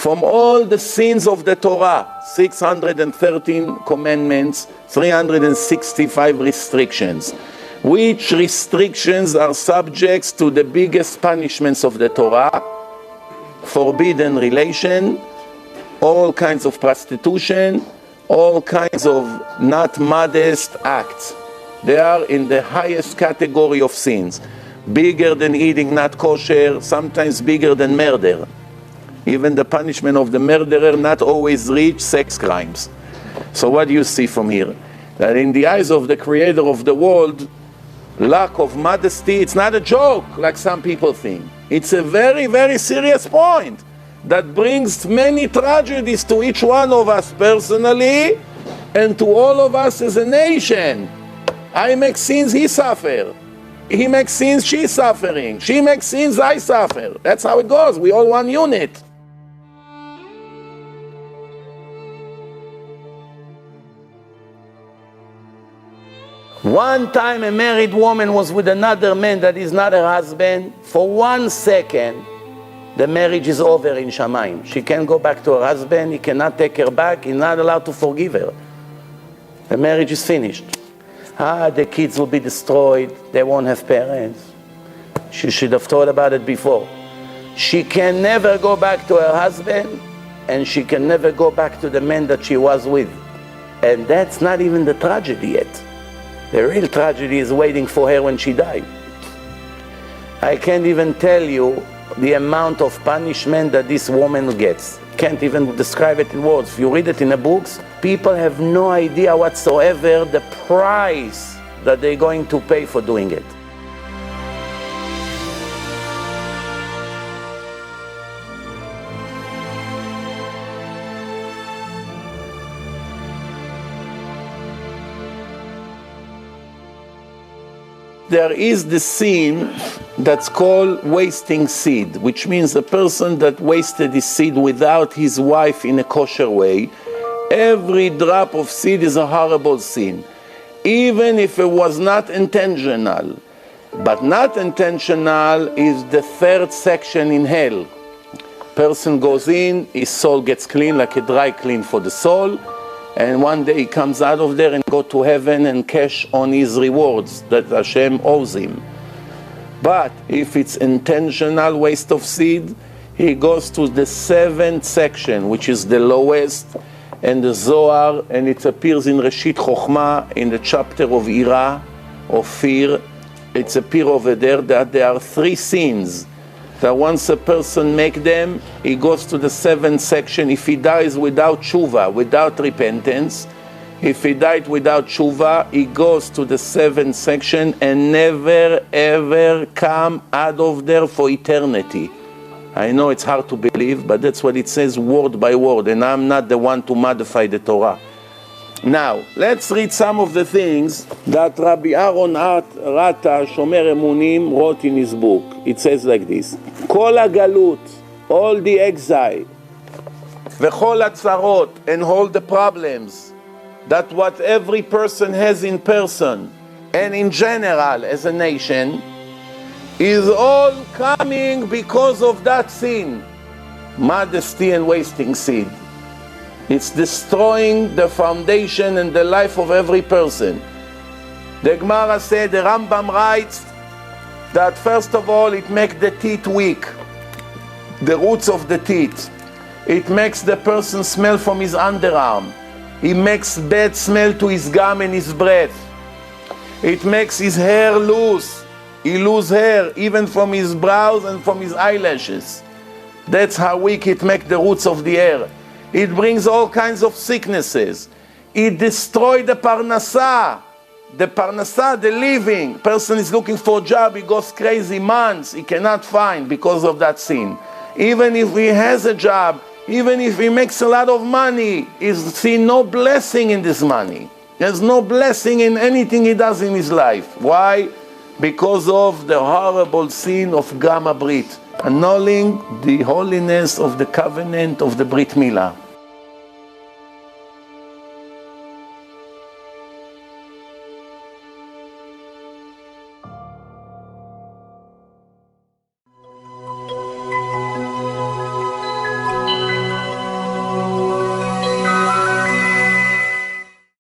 From all the sins of the Torah, 613 commandments, 365 restrictions. Which restrictions are subjects to the biggest punishments of the Torah? Forbidden relation, all kinds of prostitution, all kinds of not modest acts. They are in the highest category of sins. Bigger than eating not kosher, sometimes bigger than murder. Even the punishment of the murderer not always reach sex crimes. So what do you see from here? That in the eyes of the creator of the world, lack of modesty, it's not a joke like some people think. It's a very, very serious point that brings many tragedies to each one of us personally and to all of us as a nation. I make sins, he suffer. He makes sins, she's suffering. She makes sins, I suffer. That's how it goes. We all one unit. One time a married woman was with another man that is not her husband. For 1 second, the marriage is over in Shamayim. She can't go back to her husband. He cannot take her back. He's not allowed to forgive her. The marriage is finished. The kids will be destroyed. They won't have parents. She should have thought about it before. She can never go back to her husband, and she can never go back to the man that she was with. And that's not even the tragedy yet. The real tragedy is waiting for her when she died. I can't even tell you the amount of punishment that this woman gets. Can't even describe it in words. If you read it in the books, people have no idea whatsoever the price that they're going to pay for doing it. There is the sin that's called wasting seed, which means a person that wasted his seed without his wife in a kosher way. Every drop of seed is a horrible sin, even if it was not intentional. But not intentional is the third section in hell. Person goes in, his soul gets clean like a dry clean for the soul, and one day he comes out of there and go to heaven and cash on his rewards that Hashem owes him. But if it's intentional waste of seed, he goes to the 7th section, which is the lowest, and the Zohar, and it appears in Reshit Chochmah, in the chapter of Ira, of fear. It's appear over there that there are 3 sins that once a person make them, he goes to the 7th section. If he dies without tshuva, without repentance, if he died without tshuva, he goes to the 7th section and never ever come out of there for eternity. I know it's hard to believe, but that's what it says word by word, and I'm not the one to modify the Torah. Now, let's read some of the things that Rabbi Aaron Rata, Shomer Emunim, wrote in his book. It says like this: Kol hagalut, all the exile, v'chol hatzarot, and all the problems, that what every person has in person, and in general as a nation, is all coming because of that sin, modesty and wasting seed. It's destroying the foundation and the life of every person. The Gemara said, the Rambam writes, that first of all it makes the teeth weak, the roots of the teeth. It makes the person smell from his underarm. It makes bad smell to his gum and his breath. It makes his hair loose. He loses hair even from his brows and from his eyelashes. That's how weak it makes the roots of the hair. It brings all kinds of sicknesses. It destroys the parnasah. The parnasah, the living. Person is looking for a job, he goes crazy months, he cannot find because of that sin. Even if he has a job, even if he makes a lot of money, he's seen no blessing in this money. There's no blessing in anything he does in his life. Why? Because of the horrible sin of Gamma Brit, annulling the holiness of the covenant of the Brit Milah.